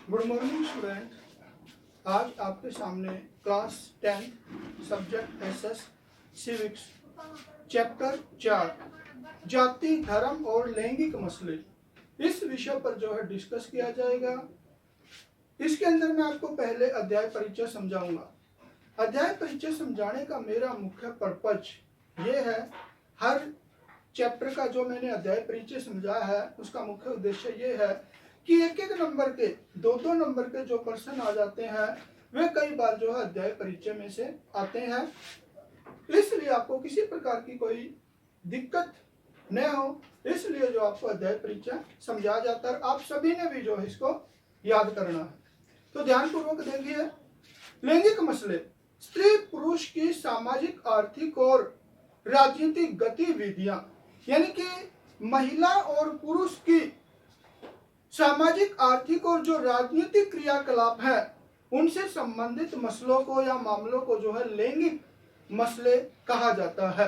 Good morning student. आज आपके सामने class 10 subject SS civics chapter 4 जाति, धर्म और लैंगिक मसले इस विषय पर जो है डिस्कस किया जाएगा। इसके अंदर मैं आपको पहले अध्याय परिचय समझाऊंगा। अध्याय परिचय समझाने का मेरा मुख्य पर्पज ये है, हर चैप्टर का जो मैंने अध्याय परिचय समझाया है उसका मुख्य उद्देश्य ये है कि एक एक नंबर के दो नंबर के जो प्रश्न आ जाते हैं वे कई बार जो है अध्याय परिचय में से आते हैं। इसलिए आपको किसी प्रकार की कोई दिक्कत न हो, इसलिए जो आपको अध्याय परिचय समझाया जाता है। आप सभी ने भी जो है इसको याद करना है। तो ध्यानपूर्वक देखिए। लैंगिक मसले स्त्री पुरुष की सामाजिक, आर्थिक और राजनीतिक गतिविधियां, यानी कि महिला और पुरुष की सामाजिक, आर्थिक और जो राजनीतिक क्रियाकलाप है उनसे संबंधित मसलों को या मामलों को जो है लैंगिक मसले कहा जाता है।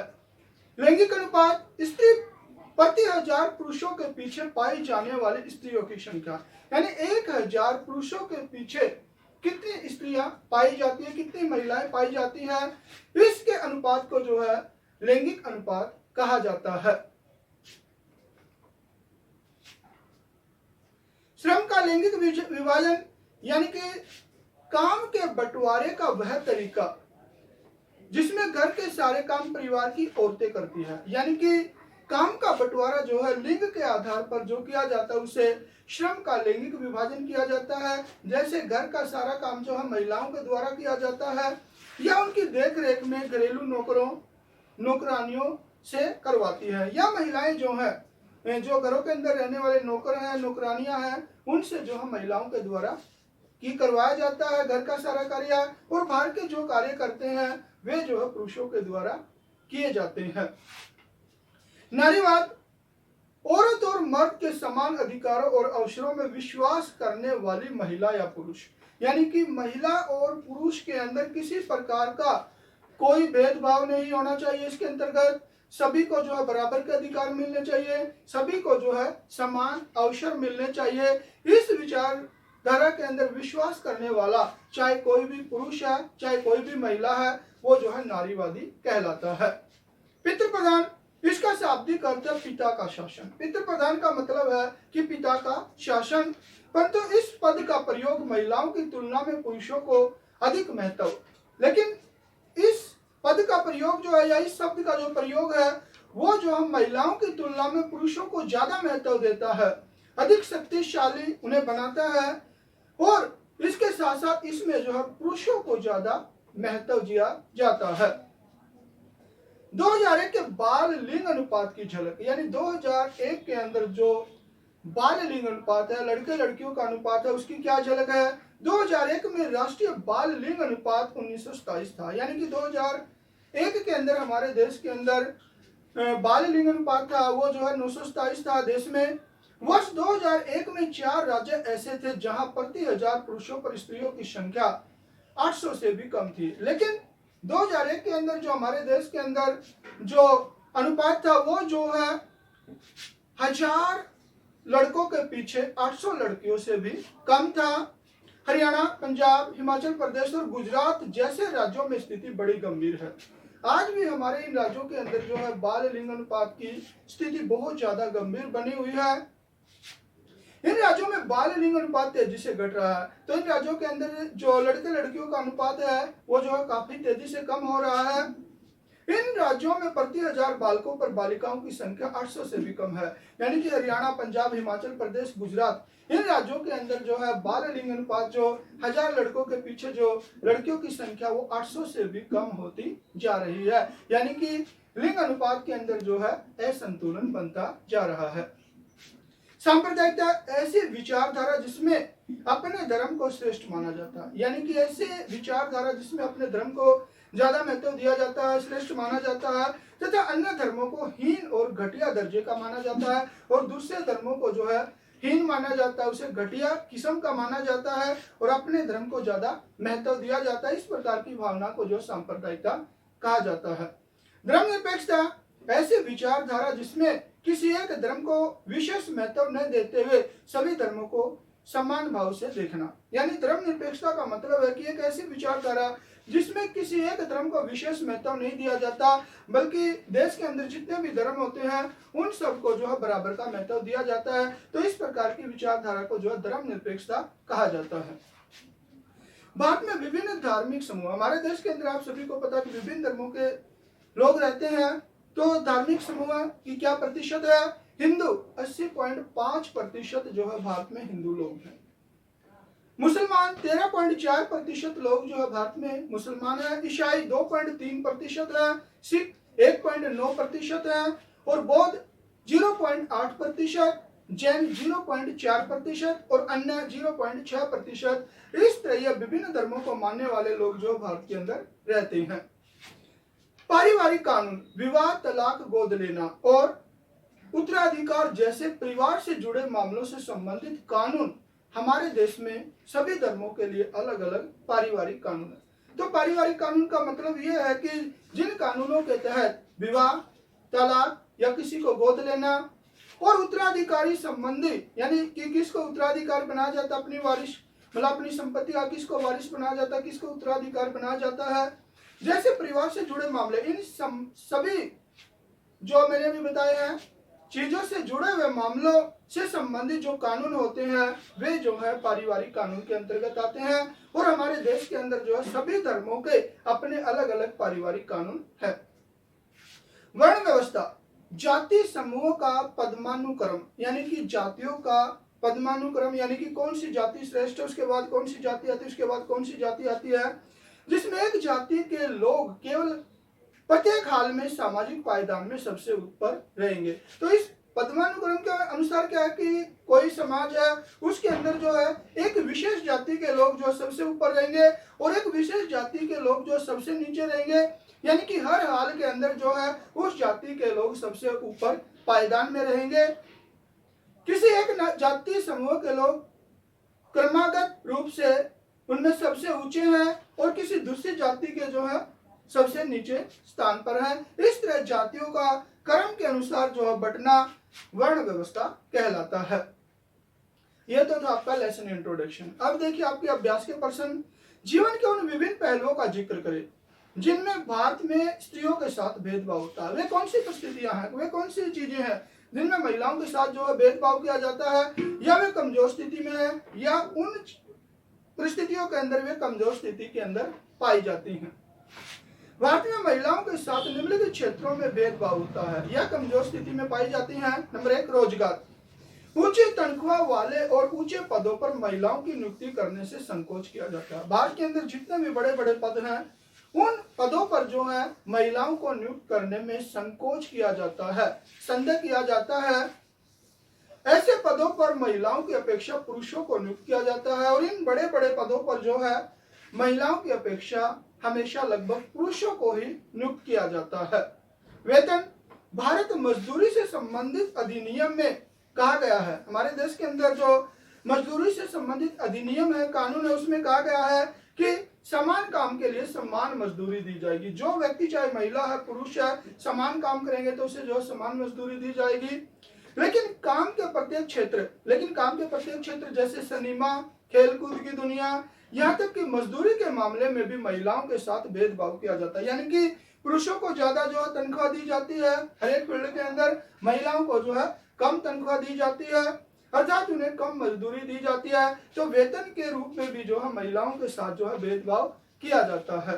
लैंगिक अनुपात स्त्री प्रति 1000 पुरुषों के पीछे पाई जाने वाली स्त्रियों की संख्या, यानी 1000 पुरुषों के पीछे कितनी स्त्रियां पाई जाती है, कितनी महिलाएं पाई जाती हैं, इसके अनुपात को जो है लैंगिक अनुपात कहा जाता है। श्रम का लैंगिक विभाजन, यानी कि काम के बंटवारे का वह तरीका जिसमें घर के सारे काम परिवार की औरतें करती है, यानी कि काम का बंटवारा जो है लिंग के आधार पर जो किया जाता है उसे श्रम का लैंगिक विभाजन किया जाता है। जैसे घर का सारा काम जो है महिलाओं के द्वारा किया जाता है या उनकी देख रेख में घरेलू नौकरानियों से करवाती है, या महिलाएं जो है जो घरों के अंदर रहने वाले नौकर हैं, नौकरानियां हैं, उनसे जो है महिलाओं के द्वारा की करवाया जाता है घर का सारा कार्य। और बाहर के जो कार्य करते हैं वे जो है पुरुषों के द्वारा किए जाते हैं। नारीवाद औरत और मर्द के समान अधिकारों और अवसरों में विश्वास करने वाली महिला या पुरुष, यानी कि महिला और पुरुष के अंदर किसी प्रकार का कोई भेदभाव नहीं होना चाहिए। इसके अंतर्गत सभी को जो है बराबर के अधिकार मिलने चाहिए, सभी को जो है समान अवसर मिलने चाहिए। इस विचारधारा के अंदर विश्वास करने वाला चाहे कोई भी पुरुष है चाहे कोई भी महिला है, वो जो है नारीवादी कहलाता है। पितृप्रधान, इसका शाब्दिक अर्थ है पिता का शासन। पितृप्रधान का मतलब है कि पिता का शासन, परंतु इस पद का प्रयोग महिलाओं की तुलना में पुरुषों को अधिक महत्व, लेकिन इस पद का प्रयोग जो है या इस शब्द का जो प्रयोग है वो जो हम महिलाओं की तुलना में पुरुषों को ज्यादा महत्व देता है, अधिक शक्तिशाली उन्हें बनाता है, और इसके साथ साथ इसमें जो है पुरुषों को ज्यादा महत्व दिया जाता है। 2001 के बाल लिंग अनुपात की झलक, यानी 2001 के अंदर जो बाल लिंग अनुपात है, लड़के लड़कियों का अनुपात है, उसकी क्या झलक है। 2001 में राष्ट्रीय बाल लिंग अनुपात 1927 था, यानी कि 2001 के अंदर हमारे देश के अंदर बाल लिंग अनुपात था वो जो है 927 था देश में। वर्ष 2001 में 4 राज्य ऐसे थे जहां प्रति 1000 पुरुषों पर स्त्रियों की संख्या 800 से भी कम थी, लेकिन 2001 के अंदर जो हमारे देश के अंदर जो अनुपात था वो जो है 1000 लड़कों के पीछे 800 लड़कियों से भी कम था। हरियाणा, पंजाब, हिमाचल प्रदेश और गुजरात जैसे राज्यों में स्थिति बड़ी गंभीर है। आज भी हमारे इन राज्यों के अंदर जो है बाल लिंग अनुपात की स्थिति बहुत ज्यादा गंभीर बनी हुई है। इन राज्यों में बाल लिंग अनुपात तेजी से घट रहा है, तो इन राज्यों के अंदर जो लड़के लड़कियों का अनुपात है वो जो है काफी तेजी से कम हो रहा है। इन राज्यों में प्रति 1000 बालकों पर बालिकाओं की संख्या 800 से भी कम है, यानी कि हरियाणा, पंजाब, हिमाचल प्रदेश, गुजरात, इन राज्यों के अंदर जो है बाल लिंग अनुपात जो 1000 लड़कों के पीछे जो लड़कियों की संख्या वो 800 से भी कम होती जा रही है, यानी कि लिंग अनुपात के अंदर जो है असंतुलन बनता जा रहा है। सांप्रदायिकता, ऐसी विचारधारा जिसमें अपने धर्म को श्रेष्ठ माना जाता है, यानी कि ऐसे विचारधारा जिसमें अपने धर्म को ज्यादा महत्व दिया जाता है, श्रेष्ठ माना जाता है, तथा अन्य धर्मों को हीन और घटिया दर्जे का माना जाता है, और दूसरे धर्मों को जो है हीन माना जाता है, उसे घटिया किस्म का माना जाता है, और अपने धर्म को ज्यादा महत्व दिया जाता है। इस प्रकार की भावना को जो सांप्रदायिकता कहा जाता है। धर्मनिरपेक्षता, ऐसी विचारधारा जिसमें किसी एक धर्म को विशेष महत्व न देते हुए सभी धर्मों को समान भाव से देखना। यानी धर्मनिरपेक्षता का मतलब है कि एक ऐसी विचारधारा जिसमें किसी एक धर्म को विशेष महत्व नहीं दिया जाता, बल्कि देश के अंदर जितने भी धर्म होते हैं उन सबको जो है बराबर का महत्व दिया जाता है। तो इस प्रकार की विचारधारा को जो है धर्मनिरपेक्षता कहा जाता है। भारत में विभिन्न धार्मिक समूह, हमारे देश के अंदर आप सभी को पता है कि विभिन्न धर्मों के लोग रहते हैं। तो धार्मिक समूह की क्या प्रतिशत है? हिंदू 80.5% जो है भारत में हिंदू लोग हैं। मुसलमान 13.4% लोग जो है भारत में मुसलमान है। ईसाई 2.3% है। सिख 1.9% है और बौद्ध 0.8%, जैन 0.4% और अन्य 0.6%। इस तरह यह विभिन्न धर्मों को मानने वाले लोग जो भारत के अंदर रहते हैं। पारिवारिक कानून, विवाह, तलाक, गोद लेना और उत्तराधिकार जैसे परिवार से जुड़े मामलों से संबंधित कानून हमारे देश में सभी धर्मों के लिए अलग अलग पारिवारिक कानून है। तो पारिवारिक कानून का मतलब यह है कि जिन कानूनों के तहत विवाह, तलाक या किसी को गोद लेना और उत्तराधिकारी संबंधी, यानी कि किसको उत्तराधिकार बनाया जाता, अपनी वारिस मतलब अपनी संपत्ति का किसको वारिस बनाया जाता, किसको उत्तराधिकार बनाया जाता है, जैसे परिवार से जुड़े मामले, इन सभी जो मैंने अभी बताए हैं चीजों से जुड़े हुए मामलों से संबंधित जो कानून होते हैं वे जो है पारिवारिक कानून के अंतर्गत आते हैं। और हमारे देश के अंदर जो है सभी धर्मों के अपने अलग अलग पारिवारिक कानून है। वर्ण व्यवस्था, जाति समूहों का पद्मानुक्रम, यानी कि जातियों का पद्मानुक्रम, यानी कि कौन सी जाति श्रेष्ठ है, उसके बाद कौन सी जाति आती है, उसके बाद कौन सी जाति आती है, जिसमें एक जाति के लोग केवल प्रत्येक हाल में सामाजिक पायदान में सबसे ऊपर रहेंगे। तो इस पद्मानुक्रम के अनुसार क्या है कि कोई समाज है उसके अंदर जो है एक विशेष जाति के लोग जो सबसे ऊपर रहेंगे और एक विशेष जाति के लोग जो सबसे नीचे रहेंगे, यानी कि हर हाल के अंदर जो है उस जाति के लोग सबसे ऊपर पायदान में रहेंगे। किसी एक जाति समूह के लोग क्रमागत रूप से उनमें सबसे ऊंचे हैं और किसी दूसरी जाति के जो है सबसे नीचे स्थान पर है। इस तरह जातियों का क्रम के अनुसार जो है बंटना वर्ण व्यवस्था कहलाता है। यह तो था आपका लेसन इंट्रोडक्शन। अब देखिए आपके अभ्यास के प्रश्न, जीवन के उन विभिन्न पहलुओं का जिक्र करें जिनमें भारत में स्त्रियों के साथ भेदभाव होता है। वे कौन सी परिस्थितियां हैं, वे कौन सी चीजें हैं जिनमें महिलाओं के साथ जो है भेदभाव किया जाता है, या वे कमजोर स्थिति में है, या उन परिस्थितियों के अंदर वे कमजोर स्थिति के अंदर पाई जाती हैं। भारत में महिलाओं के साथ निम्नलिखित क्षेत्रों में भेदभाव होता है या कमजोर स्थिति में पाई जाती हैं। नंबर 1, रोजगार। ऊंची तनख्वाह वाले और ऊंचे पदों पर महिलाओं की नियुक्ति करने से संकोच किया जाता है। भारत के अंदर जितने भी बड़े बड़े पद हैं उन पदों पर जो है महिलाओं को नियुक्त करने में संकोच किया जाता है, संदेह किया जाता है। ऐसे पदों पर महिलाओं की अपेक्षा पुरुषों को नियुक्त किया जाता है और इन बड़े बड़े पदों पर जो है महिलाओं की अपेक्षा हमेशा लगभग पुरुषों को ही नियुक्त किया जाता है। वेतन, भारत मजदूरी से संबंधित अधिनियम में कहा गया है, हमारे देश के अंदर जो मजदूरी से संबंधित अधिनियम है, कानून है, उसमें कहा गया है कि समान काम के लिए समान मजदूरी दी जाएगी। जो व्यक्ति चाहे महिला है पुरुष है समान काम करेंगे तो उसे जो समान मजदूरी दी जाएगी। लेकिन काम के प्रत्येक क्षेत्र जैसे सिनेमा, खेलकूद की दुनिया, यहाँ तक कि मजदूरी के मामले में भी महिलाओं के साथ भेदभाव किया जाता है। यानी कि पुरुषों को ज्यादा जो है तनख्वाह दी जाती है हर एक फील्ड के अंदर, महिलाओं को जो है कम तनख्वाह दी जाती है, अर्थात उन्हें कम मजदूरी दी जाती है। तो वेतन के रूप में भी जो है महिलाओं के साथ जो है भेदभाव किया जाता है।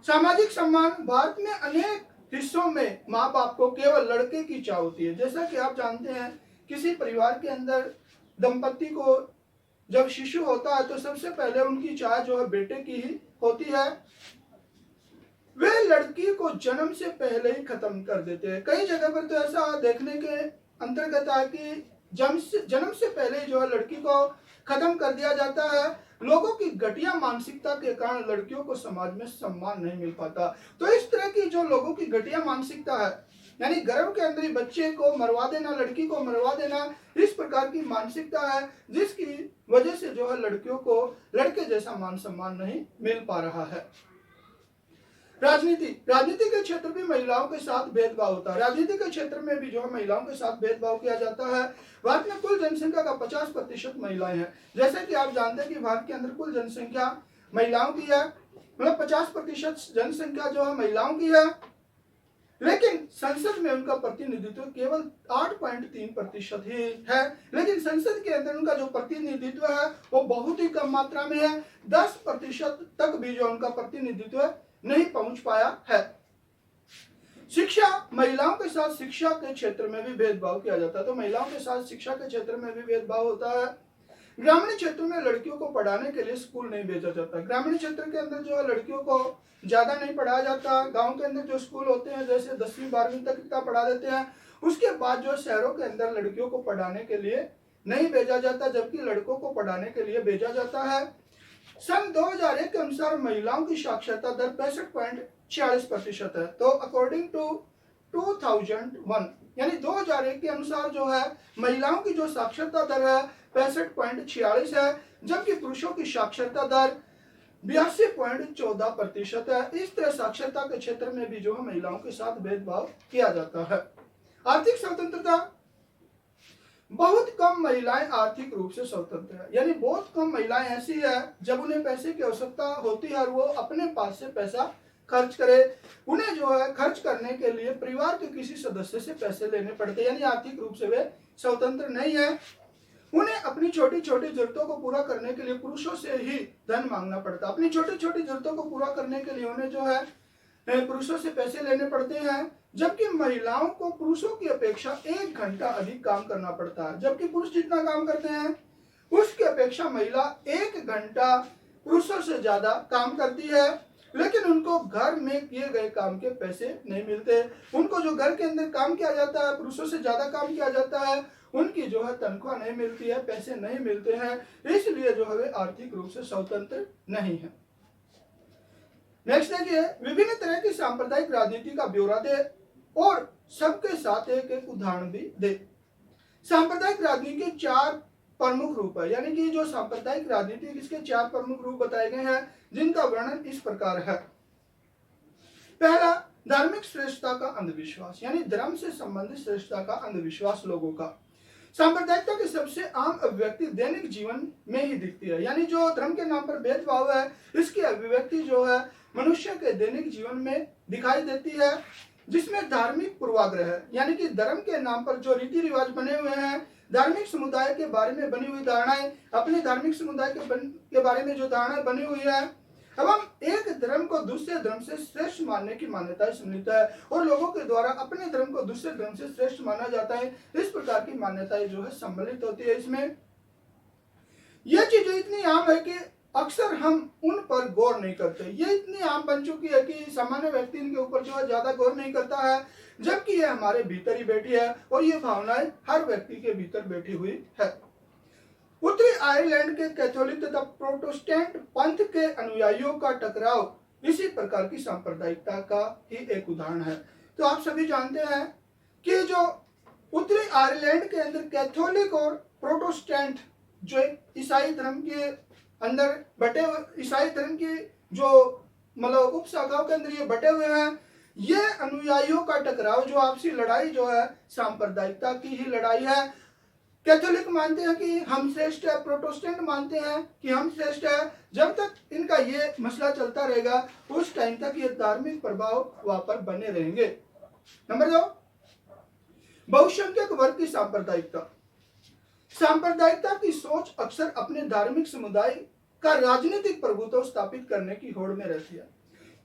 सामाजिक सम्मान, भारत में अनेक हिस्सों में माँ बाप को केवल लड़के की चाह होती है। जैसा कि आप जानते हैं किसी परिवार के अंदर दंपति को जब शिशु होता है तो सबसे पहले उनकी चाह जो है बेटे की ही होती है। वे लड़की को जन्म से पहले ही खत्म कर देते हैं। कई जगह पर तो ऐसा देखने के अंतर्गत है कि जन्म से पहले जो है लड़की को खत्म कर दिया जाता है। लोगों की घटिया मानसिकता के कारण लड़कियों को समाज में सम्मान नहीं मिल पाता। तो इस तरह की जो लोगों की घटिया मानसिकता है, यानी गर्भ के अंदर ही बच्चे को मरवा देना, लड़की को मरवा देना, इस प्रकार की मानसिकता है जिसकी वजह से जो है लड़कियों को लड़के जैसा मान सम्मान नहीं मिल पा रहा है। राजनीति के क्षेत्र भी महिलाओं के साथ भेदभाव होता है। राजनीति के क्षेत्र में भी जो है महिलाओं के साथ भेदभाव किया जाता है। भारत में कुल जनसंख्या का 50% महिलाएं हैं। जैसे कि आप जानते हैं कि भारत के अंदर कुल जनसंख्या महिलाओं की है, मतलब 50% जनसंख्या जो है महिलाओं की है, लेकिन संसद में उनका प्रतिनिधित्व केवल 8.3% ही है। लेकिन संसद के अंदर उनका जो प्रतिनिधित्व है वो बहुत ही कम मात्रा में है, 10% तक भी जो उनका प्रतिनिधित्व नहीं पहुंच पाया है। शिक्षा, महिलाओं के साथ शिक्षा के क्षेत्र में भी भेदभाव किया जाता है, तो महिलाओं के साथ शिक्षा के क्षेत्र में भी भेदभाव होता है। ग्रामीण क्षेत्रों में लड़कियों को पढ़ाने के लिए स्कूल नहीं भेजा जाता। ग्रामीण क्षेत्र के अंदर जो है लड़कियों को ज्यादा नहीं पढ़ाया जाता। गांव के अंदर जो स्कूल होते हैं जैसे 10वीं 12वीं तक इतना पढ़ा देते हैं, उसके बाद जो शहरों के अंदर लड़कियों को पढ़ाने के लिए नहीं भेजा जाता, जबकि लड़कों को पढ़ाने के लिए भेजा जाता है। सन 2001 के अनुसार महिलाओं की साक्षरता दर 65.46% है। तो अकॉर्डिंग टू 2001 यानी 2001 के अनुसार जो है महिलाओं की जो साक्षरता दर है 65.46 है, जबकि पुरुषों की साक्षरता दर 82.14% है। इस तरह साक्षरता के क्षेत्र में भी जो है महिलाओं के साथ भेदभाव किया जाता है। आर्थिक स्वतंत्रता, बहुत कम महिलाएं आर्थिक रूप से स्वतंत्र है, यानी बहुत कम महिलाएं ऐसी है जब उन्हें पैसे की आवश्यकता होती है और वो अपने पास से पैसा खर्च करे, उन्हें जो है खर्च करने के लिए परिवार के किसी सदस्य से पैसे लेने पड़ते हैं, यानी आर्थिक रूप से वे स्वतंत्र नहीं है। उन्हें अपनी छोटी छोटी जरूरतों को पूरा करने के लिए पुरुषों से ही धन मांगना पड़ता है। अपनी छोटी छोटी जरूरतों को पूरा करने के लिए उन्हें जो है पुरुषों से पैसे लेने पड़ते हैं, जबकि महिलाओं को पुरुषों की अपेक्षा 1 घंटा अधिक काम करना पड़ता है। जबकि पुरुष जितना काम करते हैं उसकी अपेक्षा महिला 1 घंटा पुरुषों से ज्यादा काम करती है, लेकिन उनको घर में किए गए काम के पैसे नहीं मिलते। उनको जो घर के अंदर काम किया जाता है, पुरुषों से ज्यादा काम किया जाता है, उनकी जो है तनख्वाह नहीं मिलती है, पैसे नहीं मिलते हैं, इसलिए जो है वे आर्थिक रूप से स्वतंत्र नहीं है। नेक्स्ट देखिए, विभिन्न तरह की सांप्रदायिक राजनीति का ब्यौरा दे और सबके साथ एक एक उदाहरण भी दे। सांप्रदायिक राजनीति के 4 प्रमुख रूप है, यानी कि जो सांप्रदायिक राजनीति इसके 4 प्रमुख रूप बताए गए हैं, जिनका वर्णन इस प्रकार है। पहला, धार्मिक श्रेष्ठता का अंधविश्वास, यानी धर्म से संबंधित श्रेष्ठता का अंधविश्वास लोगों का। सांप्रदायिकता की सबसे आम अभिव्यक्ति दैनिक जीवन में ही दिखती है, यानी जो धर्म के नाम पर भेदभाव है इसकी अभिव्यक्ति जो है मनुष्य के दैनिक जीवन में दिखाई देती है, जिसमें धार्मिक पूर्वाग्रह है, यानी कि धर्म के नाम पर जो रीति रिवाज बने हुए हैं, धार्मिक समुदाय के बारे में बनी हुई धारणाएं, अपने धार्मिक समुदाय के बारे में जो धारणाएं बनी हुई है, एवं एक धर्म को दूसरे धर्म से श्रेष्ठ मानने की मान्यता सम्मिलित है और लोगों के द्वारा अपने धर्म को दूसरे धर्म से श्रेष्ठ माना जाता है। इस प्रकार की मान्यताएं जो है सम्मिलित होती है इसमें। यह चीजें इतनी आम है कि अक्सर हम उन पर गौर नहीं करते। ये इतनी आम बन चुकी है कि सामान्य व्यक्ति इनके ऊपर जो है ज्यादा गौर नहीं करता है, जबकि ये हमारे भीतर ही बैठी है और ये भावनाएं हर व्यक्ति के भीतर बैठी हुई है। उत्तरी आयरलैंड के कैथोलिक तथा प्रोटेस्टेंट पंथ के अनुयायियों का टकराव इसी प्रकार की सांप्रदायिकता का ही एक उदाहरण है। तो आप सभी जानते हैं कि जो उत्तरी आयरलैंड के अंदर कैथोलिक और प्रोटेस्टेंट जो ईसाई धर्म के अंदर बटे, ईसाई धर्म की जो मतलब उप शाखाओं के अंदर ये बटे हुए हैं, ये अनुयायियों का टकराव, जो आपसी लड़ाई जो है सांप्रदायिकता की ही लड़ाई है। कैथोलिक मानते हैं कि हम श्रेष्ठ है, प्रोटेस्टेंट मानते हैं कि हम श्रेष्ठ है। जब तक इनका ये मसला चलता रहेगा उस टाइम तक ये धार्मिक प्रभाव वहां पर बने रहेंगे। नंबर 2, बहुसंख्यक वर्ग की सांप्रदायिकता। सांप्रदायिकता की सोच अक्सर अपने धार्मिक समुदाय का राजनीतिक प्रभुत्व स्थापित करने की होड़ में रहती है।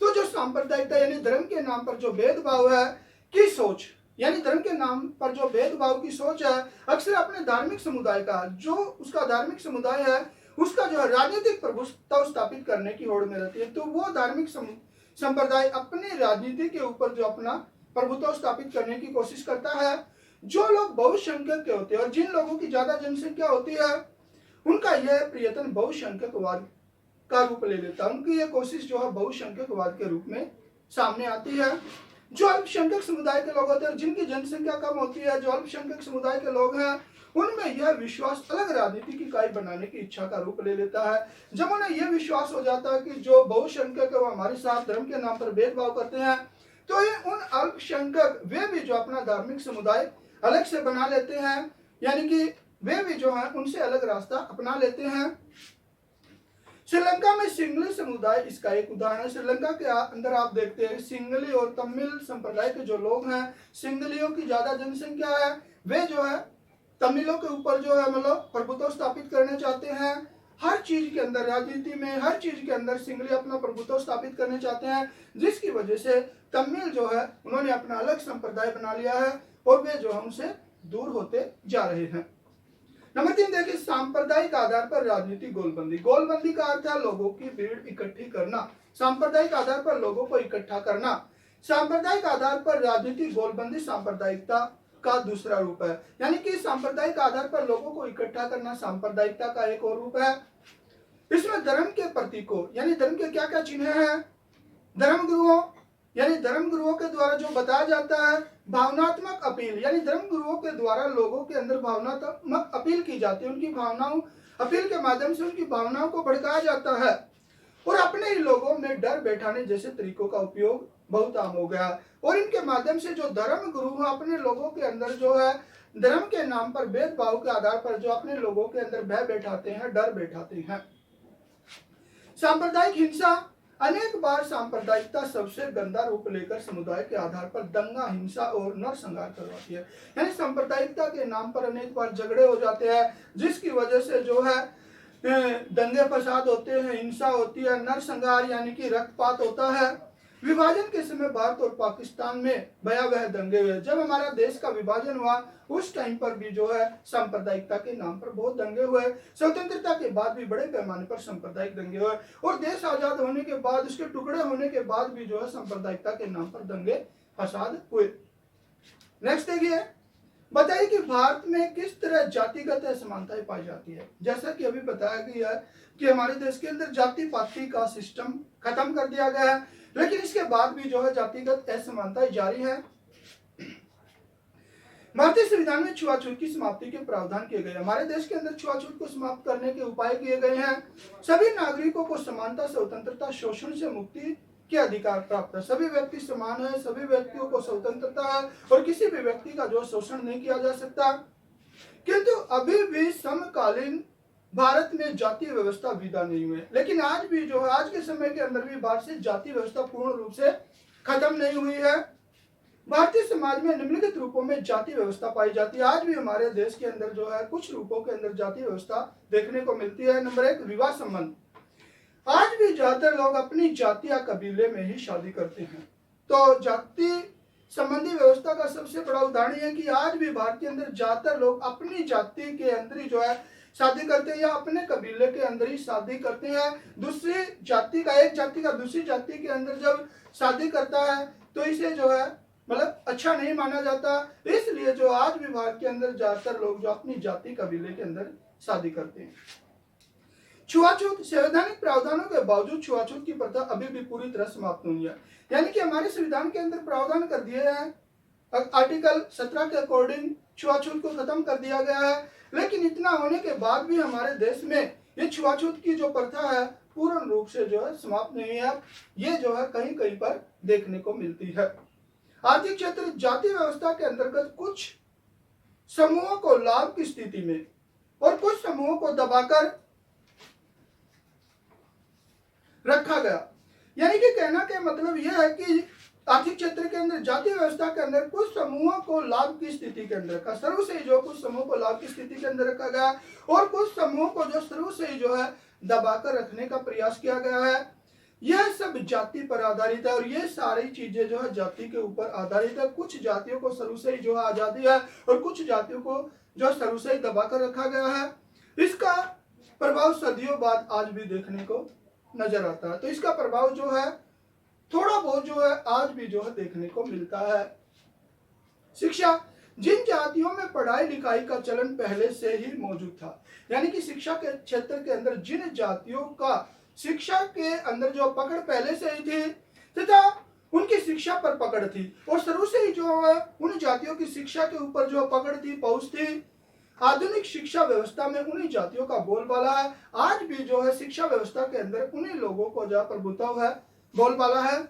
तो जो सांप्रदायिकता यानी धर्म के नाम पर जो भेदभाव है की सोच, यानी धर्म के नाम पर जो भेदभाव की सोच है, अक्सर अपने धार्मिक समुदाय का, जो उसका धार्मिक समुदाय है उसका जो राजनीतिक प्रभुत्व स्थापित करने की होड़ में रहती है। तो वो धार्मिक संप्रदाय अपने राजनीति के ऊपर जो अपना प्रभुत्व स्थापित करने की कोशिश करता है। जो लोग बहुसंख्यक के होते हैं और जिन लोगों की ज्यादा जनसंख्या होती है उनका यह प्रयत्न बहुसंख्यकवाद का रूप ले लेता है। उनकी यह कोशिश जो है बहुसंख्यकवाद के रूप में सामने आती है। जो अल्पसंख्यक समुदाय के लोग होते हैं, जिनकी जनसंख्या कम होती है, जो अल्पसंख्यक समुदाय के लोग हैं, उनमें यह विश्वास अलग राजनीति की इकाई बनाने की इच्छा का रूप ले लेता है। जब उन्हें यह विश्वास हो जाता है कि जो बहुसंख्यक है वो हमारे साथ धर्म के नाम पर भेदभाव करते हैं, तो ये उन अल्पसंख्यक वे भी जो अपना धार्मिक समुदाय अलग से बना लेते हैं, यानी कि वे भी जो है उनसे अलग रास्ता अपना लेते हैं। श्रीलंका में सिंगली समुदाय इसका एक उदाहरण है। श्रीलंका के अंदर आप देखते हैं सिंगली और तमिल संप्रदाय के जो लोग हैं, सिंगलियों की ज्यादा जनसंख्या है। वे जो है तमिलों के ऊपर जो है मतलब प्रभुत्व स्थापित करना चाहते हैं। हर चीज के अंदर, राजनीति में हर चीज के अंदर सिंगली अपना प्रभुत्व स्थापित करना चाहते हैं, जिसकी वजह से तमिल जो है उन्होंने अपना अलग संप्रदाय बना लिया है और वे जो हमसे दूर होते जा रहे हैं। नंबर 3 देखिए, सांप्रदायिक आधार पर राजनीतिक गोलबंदी। गोलबंदी का अर्थ है लोगों की भीड़ इकट्ठी करना, सांप्रदायिक आधार पर लोगों को इकट्ठा करना। सांप्रदायिक आधार पर राजनीतिक गोलबंदी सांप्रदायिकता का दूसरा रूप है, यानी कि सांप्रदायिक आधार पर लोगों को इकट्ठा करना सांप्रदायिकता का एक और रूप है। इसमें धर्म के प्रतीकों यानी धर्म के क्या क्या चिन्ह हैं, धर्मगुरुओं यानी धर्मगुरुओं के द्वारा जो बताया जाता है, भावनात्मक अपील यानी धर्मगुरुओं के द्वारा लोगों के अंदर भावनात्मक अपील की जाती है, उनकी भावनाओं अपील के माध्यम से उनकी भावनाओं को भड़काया जाता है। और अपने ही लोगों में डर बैठाने जैसे तरीकों का उपयोग बहुत आम हो गया और इनके माध्यम से जो धर्म गुरु अपने लोगों के अंदर जो है धर्म के नाम पर भेदभाव के आधार पर जो अपने लोगों के अंदर भय बैठाते हैं, डर बैठाते हैं। सांप्रदायिक हिंसा, अनेक बार सांप्रदायिकता सबसे गंदा रूप लेकर समुदाय के आधार पर दंगा, हिंसा और नरसंहार करवाती है। यानी सांप्रदायिकता के नाम पर अनेक बार झगड़े हो जाते हैं, जिसकी वजह से जो है दंगे फसाद होते हैं, हिंसा होती है, नरसंहार यानी कि रक्तपात होता है। विभाजन के समय भारत और पाकिस्तान में भयावह दंगे हुए। जब हमारा देश का विभाजन हुआ उस टाइम पर भी जो है सांप्रदायिकता के नाम पर बहुत दंगे हुए। स्वतंत्रता के बाद भी बड़े पैमाने पर सांप्रदायिक दंगे हुए और देश आजाद होने के बाद, उसके टुकड़े होने के बाद भी जो है सांप्रदायिकता के नाम पर दंगे फसाद हुए। नेक्स्ट देखिए, बताइए कि भारत में किस तरह जातिगत असमानताएं पाई जाती है। जैसा कि अभी बताया गया है कि हमारे देश के अंदर जाति पाति का सिस्टम खत्म कर दिया गया है, लेकिन इसके बाद भी जो है जातिगत असमानताएं जारी है। भारतीय संविधान में छुआछूत की समाप्ति के प्रावधान किए गए। हमारे देश के अंदर छुआछूत को समाप्त करने के उपाय किए गए हैं। सभी नागरिकों को समानता, स्वतंत्रता, शोषण से मुक्ति के अधिकार प्राप्त है। सभी व्यक्ति समान है, सभी व्यक्तियों को स्वतंत्रता है और किसी भी व्यक्ति का जो शोषण नहीं किया जा सकता। किंतु अभी भी समकालीन भारत में जाति व्यवस्था विदा नहीं हुई, लेकिन आज भी जो है आज के समय के अंदर भी भारत से जाति व्यवस्था पूर्ण रूप से खत्म नहीं हुई है। भारतीय समाज में निम्नलिखित रूपों में जाति व्यवस्था पाई जाती है। आज भी हमारे देश के अंदर जो है कुछ रूपों के अंदर जाति व्यवस्था देखने को मिलती है। नंबर 1, विवाह संबंध। आज भी ज्यादातर लोग अपनी जाति या कबीले में ही शादी करते हैं। तो जाति संबंधी व्यवस्था का सबसे बड़ा उदाहरण है कि आज भी भारत के अंदर ज्यादातर लोग अपनी जाति के अंदर ही जो है शादी करते हैं या अपने कबीले के अंदर ही शादी करते हैं। दूसरी जाति का, एक जाति का दूसरी जाति के अंदर जब शादी करता है तो इसे जो है मतलब अच्छा नहीं माना जाता। इसलिए जो आज भी भारत के अंदर ज्यादातर लोग जो अपनी जाति कबीले के अंदर शादी करते हैं। छुआछूत, संवैधानिक प्रावधानों के बावजूद छुआछूत की प्रथा अभी भी पूरी तरह समाप्त नहीं है। यानी कि हमारे संविधान के अंदर प्रावधान कर दिए हैं, आर्टिकल 17 के अकॉर्डिंग छुआछूत को खत्म कर दिया गया है, लेकिन इतना होने के बाद भी हमारे देश में ये छुआछूत की जो प्रथा है पूर्ण रूप से जो है समाप्त नहीं है। ये जो है कहीं कहीं पर देखने को मिलती है। आर्थिक क्षेत्र, जाति व्यवस्था के अंतर्गत कुछ समूहों को लाभ की स्थिति में और कुछ समूहों को दबाकर रखा गया। यानी कि कहना का मतलब यह है कि आर्थिक क्षेत्र के अंदर जाति व्यवस्था के अंदर कुछ समूहों को लाभ की स्थिति के अंदर रखा, शुरू से ही जो कुछ समूह को लाभ की स्थिति के अंदर रखा गया और कुछ समूहों को जो शुरू से ही जो है दबाकर रखने का प्रयास किया गया है। यह सब जाति पर आधारित है और ये सारी चीजें जो है जाति के ऊपर आधारित है। कुछ जातियों को शुरू से ही जो है आजादी है और कुछ जातियों को जो शुरू से ही दबाकर रखा गया है। इसका प्रभाव सदियों बाद आज भी देखने को नजर आता है। तो इसका प्रभाव जो है थोड़ा बहुत जो है आज भी जो है देखने को मिलता है। शिक्षा, जिन जातियों में पढ़ाई लिखाई का चलन पहले से ही मौजूद था, यानी कि शिक्षा के क्षेत्र के अंदर जिन जातियों का शिक्षा के अंदर जो पकड़ पहले से ही थी तथा उनकी शिक्षा पर पकड़ थी और शुरू से ही जो है उन जातियों की शिक्षा के ऊपर जो पकड़ थी, पहुंच थी, आधुनिक शिक्षा व्यवस्था में उन्हीं जातियों का बोलबाला है। आज भी जो है शिक्षा व्यवस्था के अंदर उन्हीं लोगों को जो प्रभुत्व है, बोलबाला है।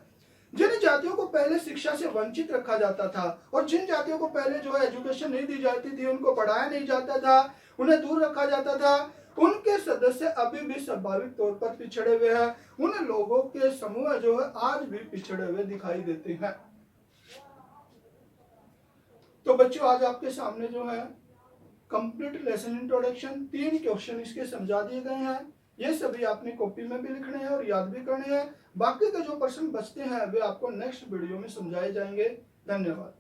जिन जातियों को पहले शिक्षा से वंचित रखा जाता था और जिन जातियों को पहले जो है एजुकेशन नहीं दी जाती थी, उनको पढ़ाया नहीं जाता था, उन्हें दूर रखा जाता था। उनके सदस्य अभी भी स्वाभाविक तौर पर पिछड़े हुए हैं। उन लोगों के समूह जो है आज भी पिछड़े हुए दिखाई देते हैं। तो बच्चों आज आपके सामने जो है कंप्लीट लेसन इंट्रोडक्शन 3 क्वेश्चन इसके समझा दिए गए हैं। ये सभी आपने कॉपी में भी लिखने हैं और याद भी करने हैं। बाकी के जो प्रश्न बचते हैं वे आपको नेक्स्ट वीडियो में समझाए जाएंगे। धन्यवाद।